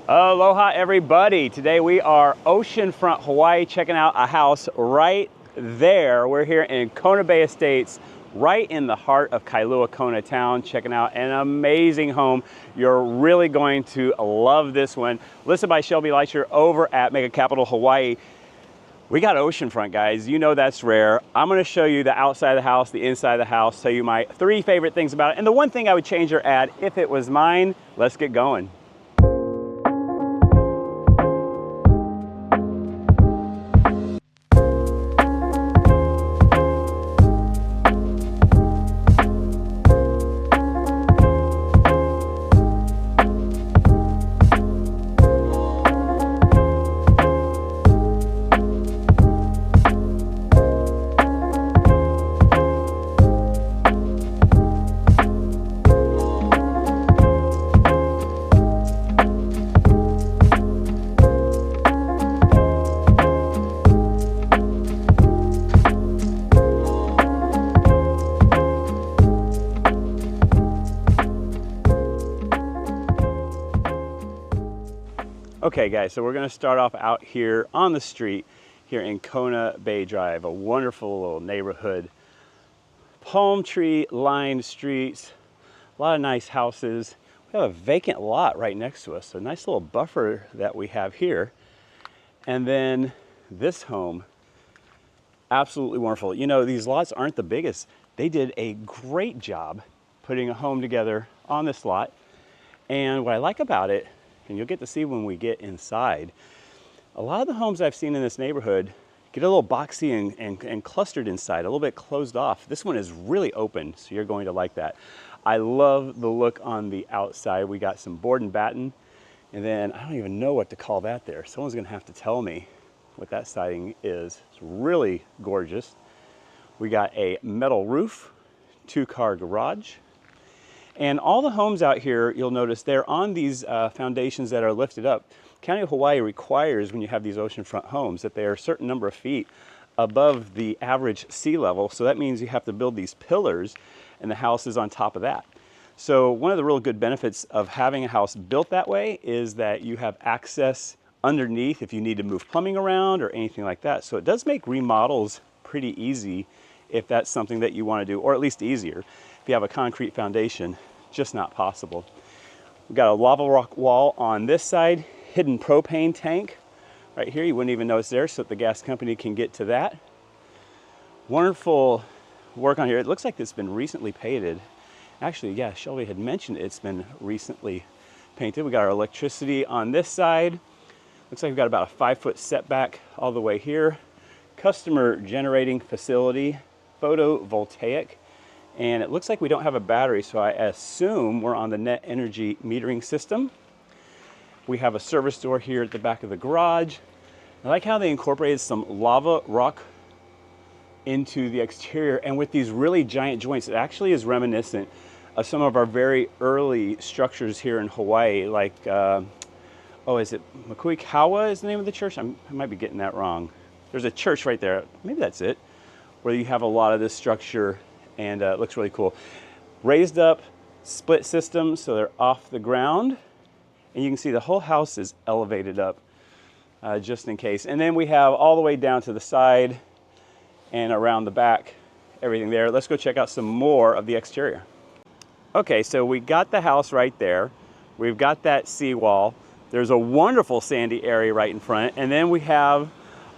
Aloha everybody. Today we are Oceanfront, Hawaii, checking out a house right there. We're here in Kona Bay Estates, right in the heart of Kailua-Kona town, checking out an amazing home. You're really going to love this one. Listed by Shelby Leitcher over at Mega Capital Hawaii. We got oceanfront, guys. You know that's rare. I'm gonna show you the outside of the house, the inside of the house, tell you my 3 favorite things about it. And the one thing I would change or add if it was mine. Let's get going. Okay guys, so we're gonna start off out here on the street here in Kona Bay Drive, a wonderful little neighborhood. Palm tree lined streets, a lot of nice houses. We have a vacant lot right next to us, so a nice little buffer that we have here. And then this home, absolutely wonderful. You know, these lots aren't the biggest. They did a great job putting a home together on this lot. And what I like about it, and you'll get to see when we get inside, a lot of the homes I've seen in this neighborhood get a little boxy and clustered inside, a little bit closed off. This one is really open, so you're going to like that. I love the look on the outside. We got some board and batten, and then I don't even know what to call that there. Someone's gonna have to tell me what that siding is. It's really gorgeous. We got a metal roof, 2-car garage. And all the homes out here, you'll notice they're on these foundations that are lifted up. County of Hawaii requires, when you have these oceanfront homes, that they are a certain number of feet above the average sea level. So that means you have to build these pillars and the house is on top of that. So one of the real good benefits of having a house built that way is that you have access underneath if you need to move plumbing around or anything like that. So it does make remodels pretty easy if that's something that you want to do, or at least easier. If you have a concrete foundation, just not possible. We've got a lava rock wall on this side, hidden propane tank right here. You wouldn't even notice there, so that the gas company can get to that. Wonderful work on here. It looks like it's been recently painted. Actually, yeah, Shelby had mentioned it's been recently painted. We got our electricity on this side. Looks like we've got about a 5-foot setback all the way here. Customer generating facility, photovoltaic. And it looks like we don't have a battery, so I assume we're on the net energy metering system. We have a service door here at the back of the garage. I like how they incorporated some lava rock into the exterior, and with these really giant joints, it actually is reminiscent of some of our very early structures here in Hawaii, like, is it Kailua is the name of the church? I might be getting that wrong. There's a church right there, maybe that's it, where you have a lot of this structure. And it looks really cool. Raised up split systems, so they're off the ground. And you can see the whole house is elevated up just in case. And then we have all the way down to the side and around the back, everything there. Let's go check out some more of the exterior. Okay, so we got the house right there. We've got that seawall. There's a wonderful sandy area right in front. And then we have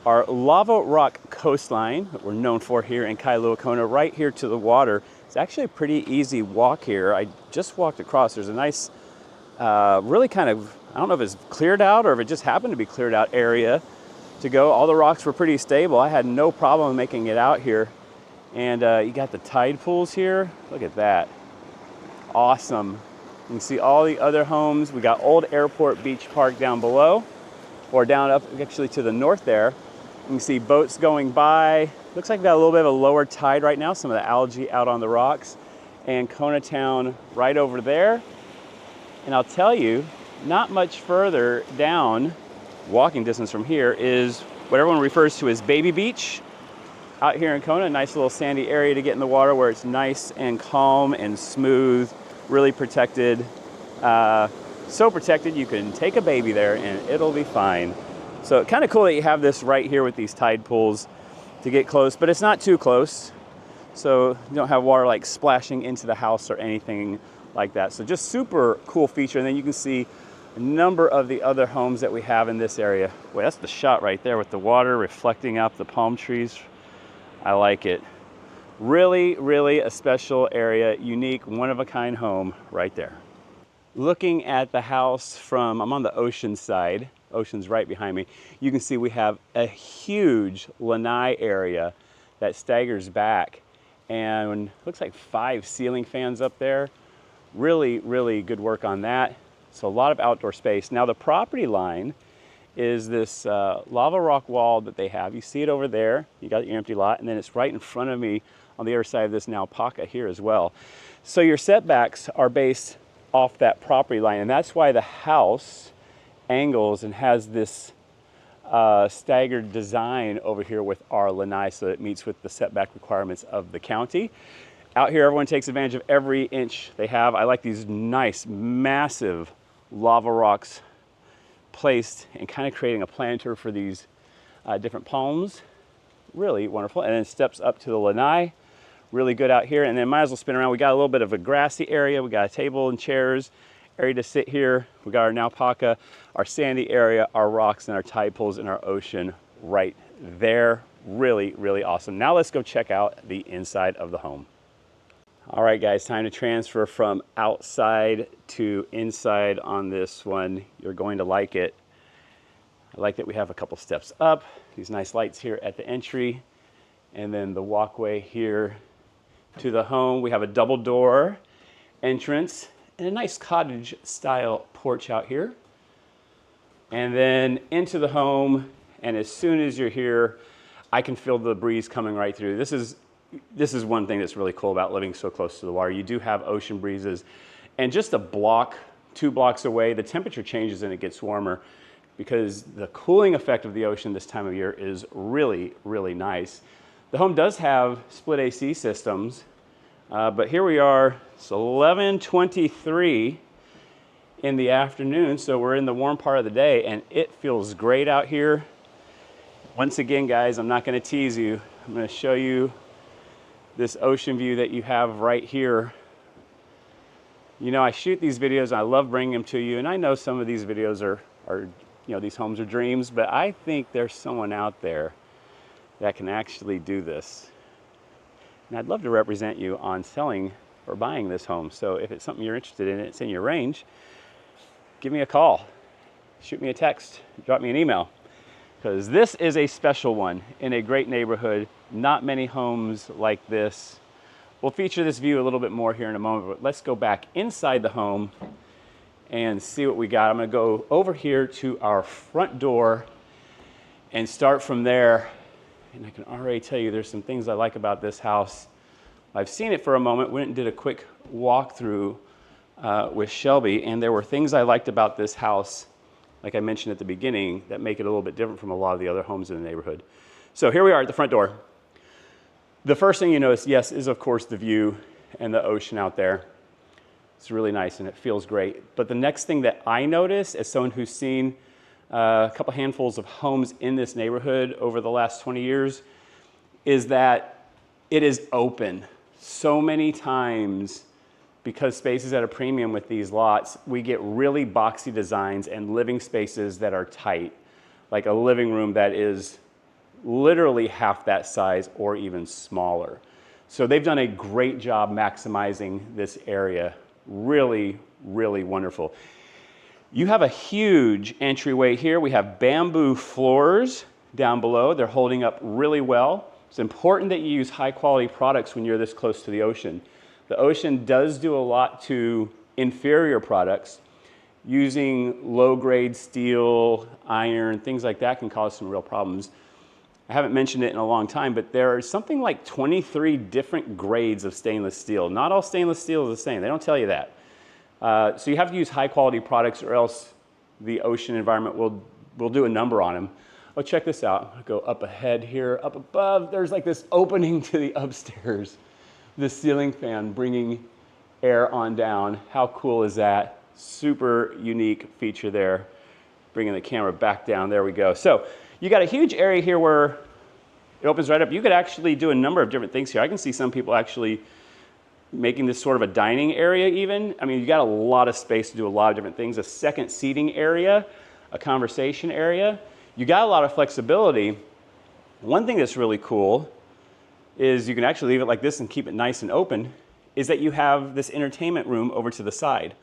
our lava rock coastline that we're known for here in Kailua-Kona, right here to the water. It's actually a pretty easy walk here. I just walked across. There's a nice, really kind of, I don't know if it's cleared out or if it just happened to be cleared out area to go. All the rocks were pretty stable. I had no problem making it out here. And you got the tide pools here. Look at that. Awesome. You can see all the other homes. We got Old Airport Beach Park down below, or down up actually to the north there. You can see boats going by. Looks like we've got a little bit of a lower tide right now, some of the algae out on the rocks. And Kona Town right over there. And I'll tell you, not much further down, walking distance from here, is what everyone refers to as Baby Beach. Out here in Kona, a nice little sandy area to get in the water where it's nice and calm and smooth, really protected. So protected, you can take a baby there and it'll be fine. So kind of cool that you have this right here with these tide pools to get close, but it's not too close. So you don't have water like splashing into the house or anything like that. So just super cool feature. And then you can see a number of the other homes that we have in this area. Boy, that's the shot right there with the water reflecting off the palm trees. I like it. Really, really a special area, unique, one-of-a-kind home right there. Looking at the house from, I'm on the ocean side, ocean's right behind me, you can see we have a huge lanai area that staggers back, and looks like 5 ceiling fans up there. Really, really good work on that. So a lot of outdoor space. Now the property line is this lava rock wall that they have. You see it over there, you got your empty lot, and then it's right in front of me on the other side of this now alpaca here as well. So your setbacks are based off that property line, and that's why the house angles and has this staggered design over here with our lanai, so that it meets with the setback requirements of the county. Out here, everyone takes advantage of every inch they have. I like these nice, massive lava rocks placed and kind of creating a planter for these different palms. Really wonderful. And then steps up to the lanai. Really good out here. And then might as well spin around. We got a little bit of a grassy area. We got a table and chairs, area to sit here. We got our alpaca, our sandy area, our rocks, and our tide pools and our ocean right there. Really, really awesome. Now let's go check out the inside of the home. All right, guys, time to transfer from outside to inside on this one. You're going to like it. I like that we have a couple steps up, these nice lights here at the entry, and then the walkway here to the home. We have a double door entrance and a nice cottage style porch out here. And then into the home, and as soon as you're here, I can feel the breeze coming right through. This is one thing that's really cool about living so close to the water. You do have ocean breezes, and just a block, 2 blocks away, the temperature changes and it gets warmer because the cooling effect of the ocean this time of year is really, really nice. The home does have split AC systems, but here we are, it's 11:23 in the afternoon, so we're in the warm part of the day, and it feels great out here. Once again, guys, I'm not going to tease you. I'm going to show you this ocean view that you have right here. You know, I shoot these videos and I love bringing them to you, and I know some of these videos are you know, these homes are dreams, but I think there's someone out there that can actually do this. And I'd love to represent you on selling or buying this home. So if it's something you're interested in, it's in your range, give me a call, shoot me a text, drop me an email, because this is a special one in a great neighborhood. Not many homes like this. We'll feature this view a little bit more here in a moment, but let's go back inside the home and see what we got. I'm gonna go over here to our front door and start from there. And I can already tell you there's some things I like about this house. I've seen it for a moment, went and did a quick walkthrough with Shelby, and there were things I liked about this house, like I mentioned at the beginning, that make it a little bit different from a lot of the other homes in the neighborhood. So here we are at the front door. The first thing you notice, yes, is of course the view and the ocean out there. It's really nice and it feels great. But the next thing that I notice, as someone who's seen a couple handfuls of homes in this neighborhood over the last 20 years, is that it is open. So many times, because space is at a premium with these lots, we get really boxy designs and living spaces that are tight, like a living room that is literally half that size or even smaller. So they've done a great job maximizing this area. Really, really wonderful. You have a huge entryway here. We have bamboo floors down below. They're holding up really well. It's important that you use high quality products when you're this close to the ocean. The ocean does do a lot to inferior products. Using low grade steel, iron, things like that can cause some real problems. I haven't mentioned it in a long time, but there are something like 23 different grades of stainless steel. Not all stainless steel is the same. They don't tell you that. So you have to use high quality products, or else the ocean environment will do a number on them. Oh, check this out. I'll go up ahead here. Up above, there's like this opening to the upstairs. This ceiling fan bringing air on down. How cool is that? Super unique feature there. Bringing the camera back down, there we go. So you got a huge area here where it opens right up. You could actually do a number of different things here. I can see some people actually making this sort of a dining area even. I mean, you got a lot of space to do a lot of different things. A second seating area, a conversation area. You got a lot of flexibility. One thing that's really cool is you can actually leave it like this and keep it nice and open, is that you have this entertainment room over to the side.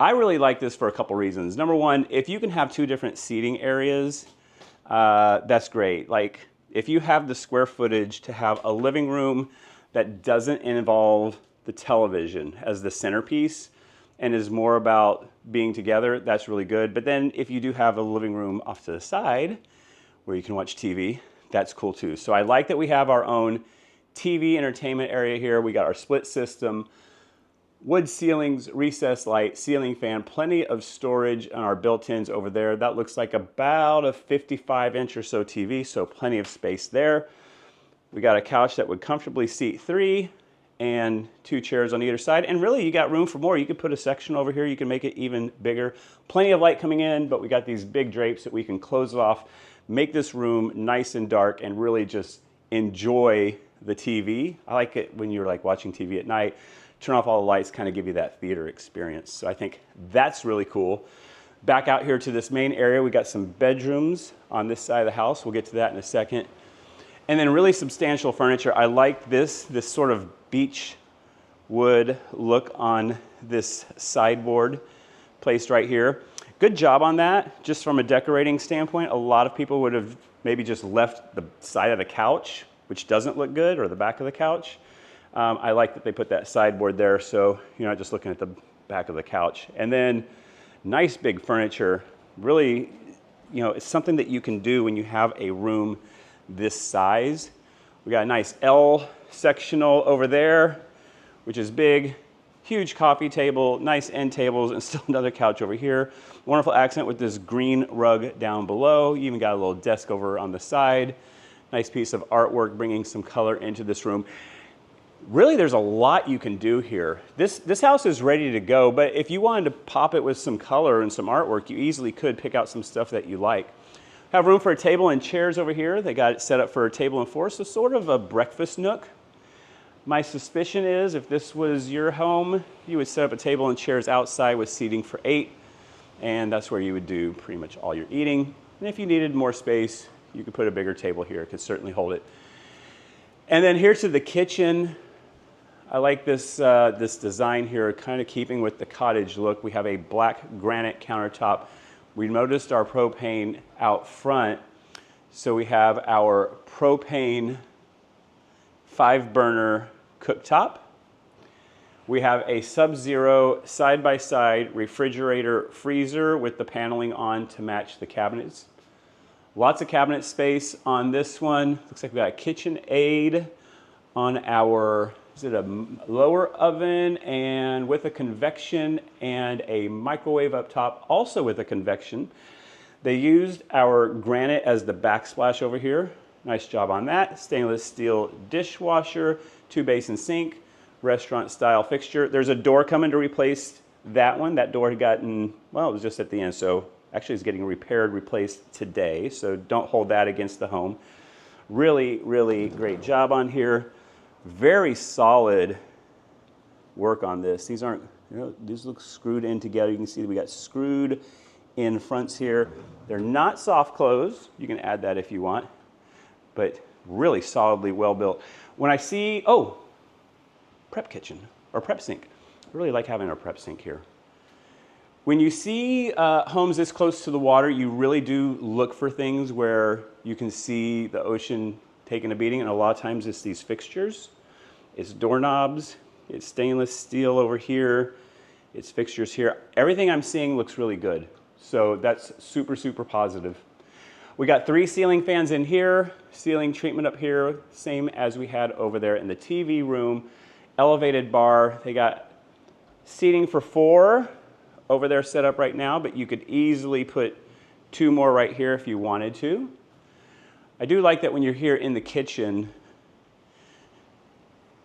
I really like this for a couple reasons. Number one, if you can have two different seating areas, that's great. Like if you have the square footage to have a living room that doesn't involve the television as the centerpiece and is more about being together, that's really good. But then if you do have a living room off to the side where you can watch TV, that's cool too. So I like that we have our own TV entertainment area here. We got our split system, wood ceilings, recessed light, ceiling fan, plenty of storage on our built-ins over there. That looks like about a 55-inch or so TV, so plenty of space there. We got a couch that would comfortably seat 3 and 2 chairs on either side. And really, you got room for more. You could put a section over here. You can make it even bigger. Plenty of light coming in, but we got these big drapes that we can close off, make this room nice and dark, and really just enjoy the TV. I like it when you're like watching TV at night. Turn off all the lights, kind of give you that theater experience. So I think that's really cool. Back out here to this main area, we got some bedrooms on this side of the house. We'll get to that in a second. And then really substantial furniture. I like this sort of beech wood look on this sideboard placed right here. Good job on that. Just from a decorating standpoint, a lot of people would have maybe just left the side of the couch, which doesn't look good, or the back of the couch. I like that they put that sideboard there, so you're not just looking at the back of the couch. And then nice big furniture. Really, you know, it's something that you can do when you have a room this size. We got a nice L sectional over there, which is big. Huge coffee table, nice end tables, and still another couch over here. Wonderful accent with this green rug down below. You even got a little desk over on the side. Nice piece of artwork bringing some color into this room. Really, there's a lot you can do here. This house is ready to go, but if you wanted to pop it with some color and some artwork, you easily could pick out some stuff that you like. Have room for a table and chairs over here. They got it set up for a table and 4, so sort of a breakfast nook. My suspicion is if this was your home, you would set up a table and chairs outside with seating for 8, and that's where you would do pretty much all your eating. And if you needed more space, you could put a bigger table here. It could certainly hold it. And then here to the kitchen. I like this design here, kind of keeping with the cottage look. We have a black granite countertop. We noticed our propane out front, so we have our propane 5-burner cooktop. We have a Sub-Zero side-by-side refrigerator freezer with the paneling on to match the cabinets. Lots of cabinet space on this one. Looks like we got a KitchenAid on our, is it a lower oven and with a convection, and a microwave up top also with a convection. They used our granite as the backsplash over here. Nice job on that. Stainless steel dishwasher, 2-basin sink, restaurant style fixture. There's a door coming to replace that one. That door had gotten, well, it was just at the end, so actually it's getting repaired, replaced today, so don't hold that against the home. Really, really great job on here. Very solid work on this. These aren't, you know, these look screwed in together. You can see that we got screwed in fronts here. They're not soft close. You can add that if you want, but really solidly well built. When I see, oh, prep kitchen or prep sink. I really like having our prep sink here. When you see homes this close to the water, you really do look for things where you can see the ocean taking a beating, and a lot of times it's these fixtures. It's doorknobs, it's stainless steel over here, it's fixtures here. Everything I'm seeing looks really good. So that's super, super positive. We got 3 ceiling fans in here, ceiling treatment up here, same as we had over there in the TV room. Elevated bar, they got seating for 4 over there set up right now, but you could easily put 2 more right here if you wanted to. I do like that when you're here in the kitchen,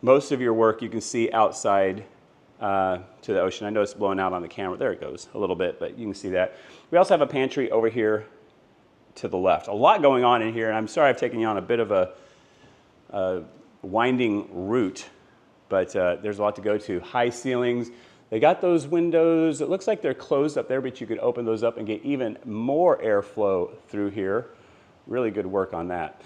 most of your work you can see outside to the ocean. I know it's blowing out on the camera. There it goes a little bit, but you can see that. We also have a pantry over here to the left. A lot going on in here, and I'm sorry I've taken you on a bit of a winding route, but there's a lot to go to. High ceilings. They got those windows. It looks like they're closed up there, but you could open those up and get even more airflow through here. Really good work on that.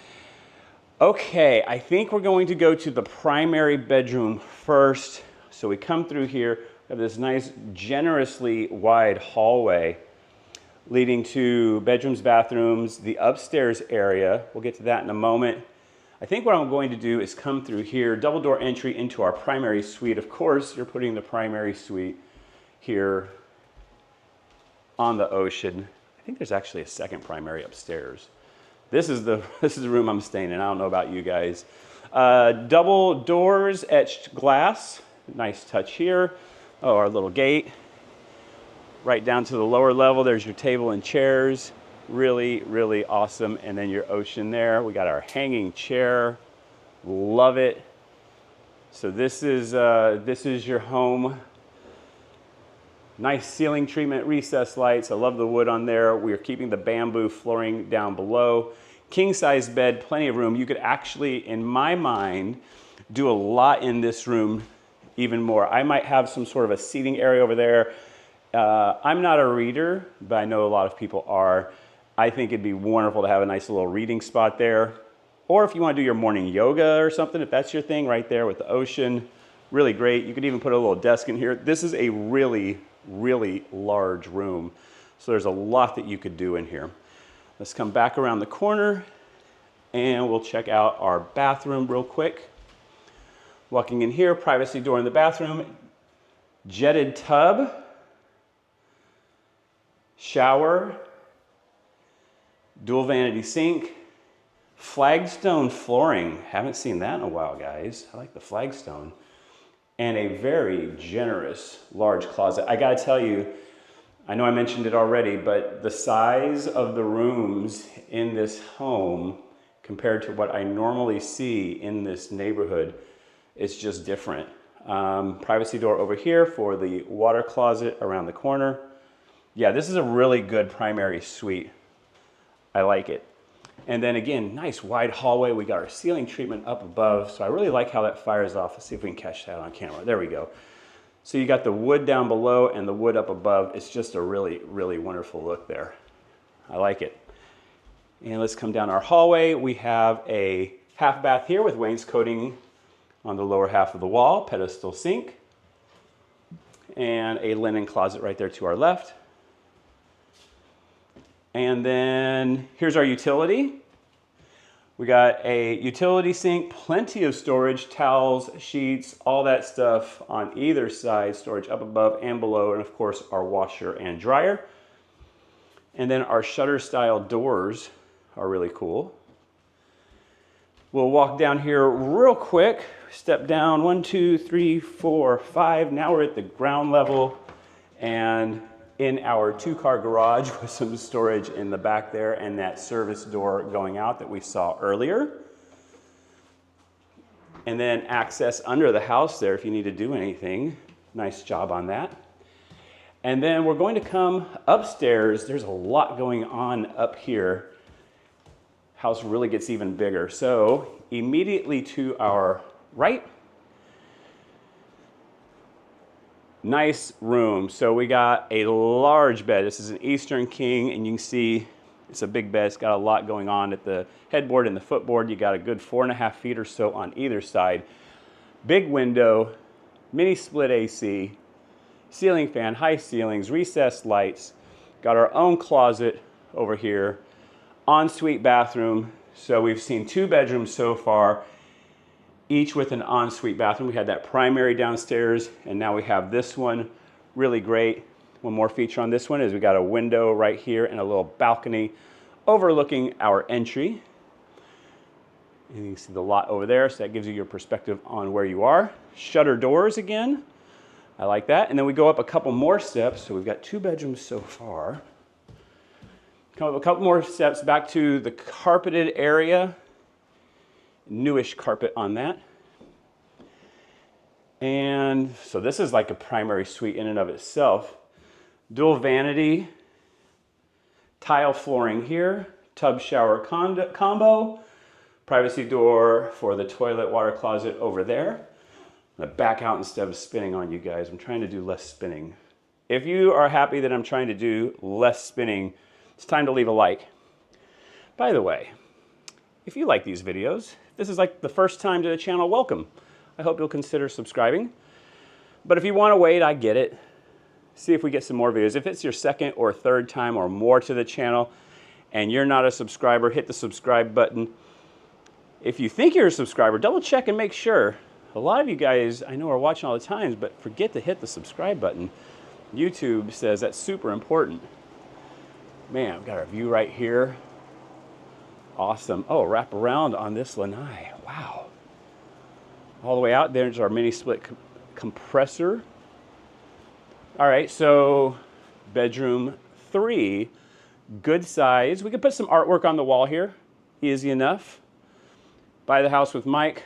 Okay, I think we're going to go to the primary bedroom first. So we come through here, we have this nice, generously wide hallway leading to bedrooms, bathrooms, the upstairs area. We'll get to that in a moment. I think what I'm going to do is come through here, double door entry into our primary suite. Of course, you're putting the primary suite here on the ocean. I think there's actually a second primary upstairs. This is the room I'm staying in. I don't know about you guys. Double doors, etched glass. Nice touch here. Oh, our little gate. Right down to the lower level, there's your table and chairs. Really, really awesome. And then your ocean there. We got our hanging chair. Love it. So this is your home. Nice ceiling treatment, recessed lights. I love the wood on there. We are keeping the bamboo flooring down below. King size bed, plenty of room. You could actually, in my mind, do a lot in this room even more. I might have some sort of a seating area over there. I'm not a reader, but I know a lot of people are. I think it'd be wonderful to have a nice little reading spot there. Or if you want to do your morning yoga or something, if that's your thing, right there with the ocean, really great. You could even put a little desk in here. This is a really, really large room. So there's a lot that you could do in here. Let's come back around the corner and we'll check out our bathroom real quick. Walking in here, privacy door in the bathroom, jetted tub, shower, dual vanity sink, flagstone flooring. Haven't seen that in a while, guys. I like the flagstone. And a very generous large closet. I gotta tell you, I know I mentioned it already, but the size of the rooms in this home compared to what I normally see in this neighborhood, it's just different. Privacy door over here for the water closet around the corner. Yeah, this is a really good primary suite. I like it. And then again, nice wide hallway. We got our ceiling treatment up above. So I really like how that fires off. Let's see if we can catch that on camera. There we go. So you got the wood down below and the wood up above. It's just a really, really wonderful look there. I like it. And let's come down our hallway. We have a half bath here with wainscoting on the lower half of the wall, pedestal sink, and a linen closet right there to our left. And then here's our utility. We got a utility sink, plenty of storage, towels, sheets, all that stuff on either side, storage up above and below, and of course our washer and dryer. And then our shutter style doors are really cool. We'll walk down here real quick, step down 1, 2, 3, 4, 5. Now we're at the ground level and in our 2-car garage with some storage in the back there and that service door going out that we saw earlier. And then access under the house there if you need to do anything. Nice job on that. And then we're going to come upstairs. There's a lot going on up here. House really gets even bigger. So immediately to our right, nice room. So we got a large bed. This is an Eastern King, and you can see it's a big bed. It's got a lot going on at the headboard and the footboard. You got a good 4.5 feet or so on either side. Big window, mini split AC, ceiling fan, high ceilings, recessed lights. Got our own closet over here, ensuite bathroom. So we've seen 2 bedrooms so far, each with an ensuite bathroom. We had that primary downstairs, and now we have this one. Really great. One more feature on this one is we got a window right here and a little balcony overlooking our entry. And you can see the lot over there, so that gives you your perspective on where you are. Shutter doors again. I like that. And then we go up a couple more steps. So we've got 2 bedrooms so far. Come up a couple more steps back to the carpeted area. Newish carpet on that. And so this is like a primary suite in and of itself. Dual vanity, tile flooring here, tub shower combo, privacy door for the toilet water closet over there. I'm gonna back out instead of spinning on you guys. I'm trying to do less spinning. If you are happy that I'm trying to do less spinning, it's time to leave a like. By the way, if you like these videos, if this is like the first time to the channel, welcome. I hope you'll consider subscribing. But if you want to wait, I get it. See if we get some more videos. If it's your second or third time or more to the channel and you're not a subscriber, hit the subscribe button. If you think you're a subscriber, double check and make sure. A lot of you guys I know are watching all the time, but forget to hit the subscribe button. YouTube says that's super important. Man, I've got our view right here. Awesome. Oh, wrap around on this lanai. Wow. All the way out there's our mini split compressor. All right, so bedroom 3, good size. We could put some artwork on the wall here, easy enough. Buy the house with Mike,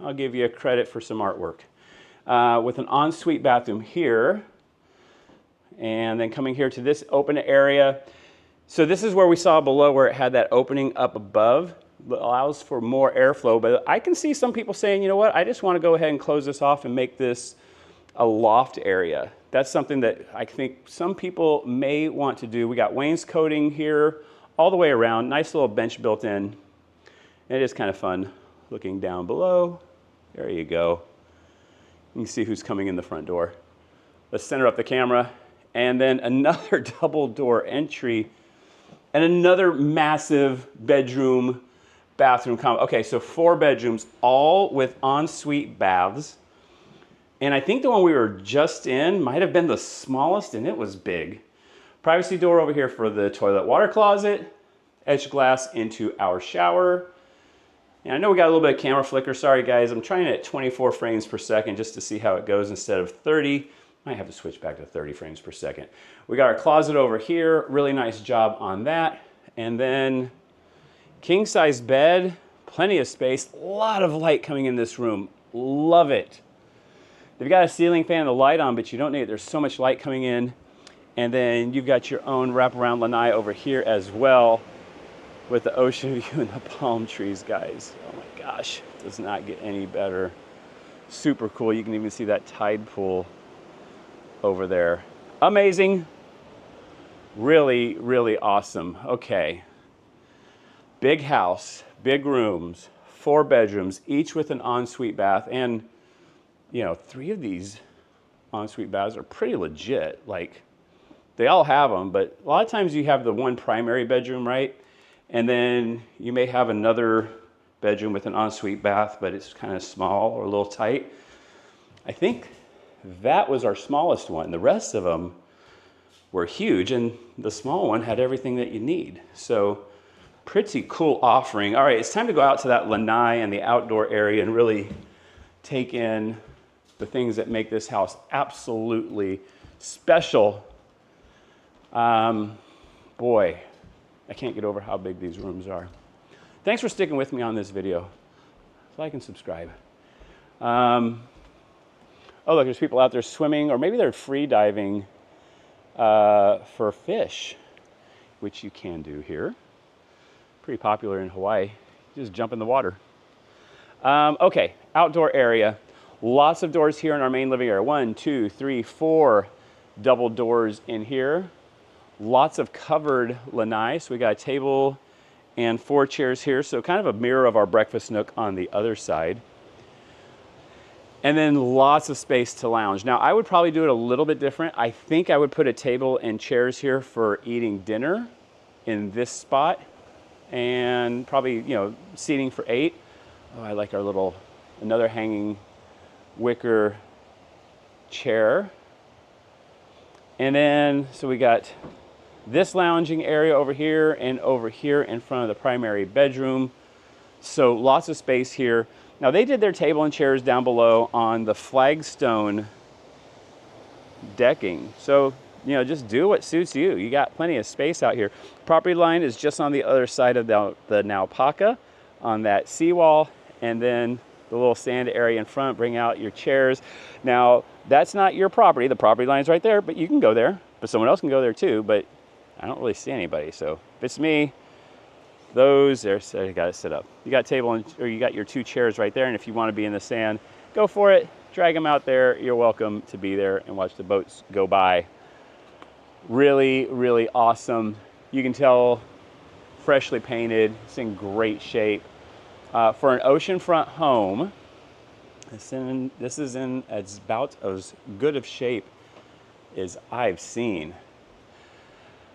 I'll give you a credit for some artwork. With an ensuite bathroom here, and then coming here to this open area. So this is where we saw below where it had that opening up above. That allows for more airflow, but I can see some people saying, you know what, I just want to go ahead and close this off and make this a loft area. That's something that I think some people may want to do. We got wainscoting here all the way around, nice little bench built in. It is kind of fun looking down below. There you go. You can see who's coming in the front door. Let's center up the camera. And then another double door entry and another massive bedroom bathroom combo. Okay, so 4 bedrooms, all with ensuite baths. And I think the one we were just in might have been the smallest, and it was big. Privacy door over here for the toilet water closet, edge glass into our shower. And I know we got a little bit of camera flicker. Sorry guys, I'm trying it at 24 frames per second just to see how it goes instead of 30. Might have to switch back to 30 frames per second. We got our closet over here, really nice job on that. And then king size bed, plenty of space, a lot of light coming in this room. Love it. They've got a ceiling fan and a light on, but you don't need it. There's so much light coming in. And then you've got your own wraparound lanai over here as well with the ocean view and the palm trees, guys. Oh my gosh, it does not get any better. Super cool. You can even see that tide pool over there. Amazing. Really, really awesome. Okay. Big house, big rooms, 4 bedrooms, each with an ensuite bath. And, you know, 3 of these ensuite baths are pretty legit. Like, they all have them, but a lot of times you have the one primary bedroom, right? And then you may have another bedroom with an ensuite bath, but it's kind of small or a little tight. I think that was our smallest one. The rest of them were huge, and the small one had everything that you need. So pretty cool offering. All right, it's time to go out to that lanai and the outdoor area and really take in the things that make this house absolutely special. Boy, I can't get over how big these rooms are. Thanks for sticking with me on this video. Like and subscribe. Oh, look, there's people out there swimming, or maybe they're free diving for fish, which you can do here. Pretty popular in Hawaii. You just jump in the water. Okay, outdoor area. Lots of doors here in our main living area. 1, 2, 3, 4 double doors in here. Lots of covered lanai. So we got a table and 4 chairs here. So kind of a mirror of our breakfast nook on the other side. And then lots of space to lounge. Now, I would probably do it a little bit different. I think I would put a table and chairs here for eating dinner in this spot. And probably, you know, seating for 8. Oh, I like our little, another hanging wicker chair. And then, so we got this lounging area over here and over here in front of the primary bedroom. So lots of space here. Now they did their table and chairs down below on the flagstone decking. So, you know, just do what suits you. You got plenty of space out here. Property line is just on the other side of the naupaka on that seawall. And then the little sand area in front, bring out your chairs. Now, that's not your property. The property line's right there, but you can go there. But someone else can go there too, but I don't really see anybody. So if it's me, those there, so you got to sit up. You got table or you got your 2 chairs right there. And if you want to be in the sand, go for it. Drag them out there. You're welcome to be there and watch the boats go by. Really, really awesome. You can tell freshly painted. It's in great shape. For an oceanfront home, this is in as about as good of shape as I've seen.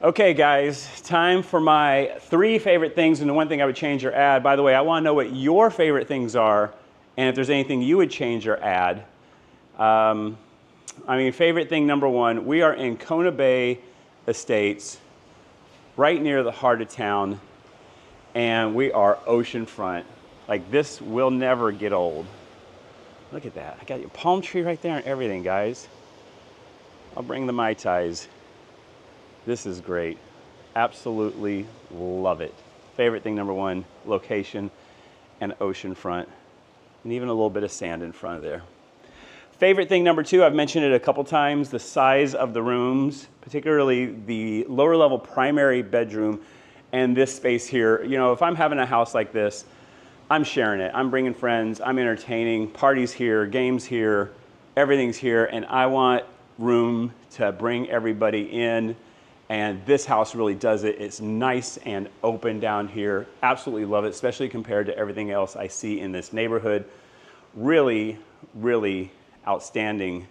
Okay, guys, time for my 3 favorite things and the 1 thing I would change or add. By the way, I want to know what your favorite things are and if there's anything you would change or add. Favorite thing number 1, we are in Kona Bay Estates, right near the heart of town, and we are oceanfront. Like, this will never get old. Look at that. I got your palm tree right there and everything, guys. I'll bring the Mai Tais. This is great. Absolutely love it. Favorite thing number 1, location and oceanfront, and even a little bit of sand in front of there. Favorite thing number 2, I've mentioned it a couple times, the size of the rooms, particularly the lower level primary bedroom and this space here. You know, if I'm having a house like this, I'm sharing it. I'm bringing friends, I'm entertaining, parties here, games here, everything's here, and I want room to bring everybody in. And this house really does it. It's nice and open down here. Absolutely love it, especially compared to everything else I see in this neighborhood. Really, really outstanding.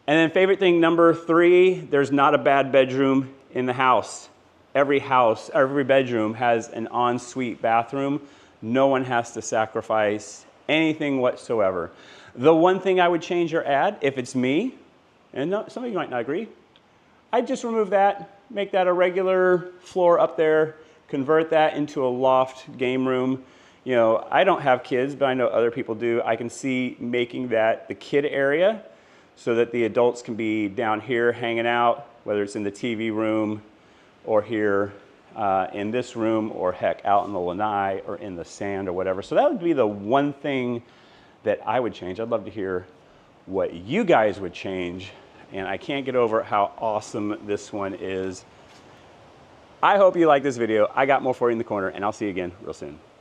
And then favorite thing number 3, there's not a bad bedroom in the house. Every bedroom has an ensuite bathroom. No one has to sacrifice anything whatsoever. The 1 thing I would change or add, if it's me, and some of you might not agree, I'd just remove that, make that a regular floor up there, convert that into a loft game room. You know, I don't have kids, but I know other people do. I can see making that the kid area so that the adults can be down here hanging out, whether it's in the TV room or here in this room, or heck, out in the lanai or in the sand or whatever. So that would be the 1 thing that I would change. I'd love to hear what you guys would change. And I can't get over how awesome this one is. I hope you like this video. I got more for you in the corner, and I'll see you again real soon.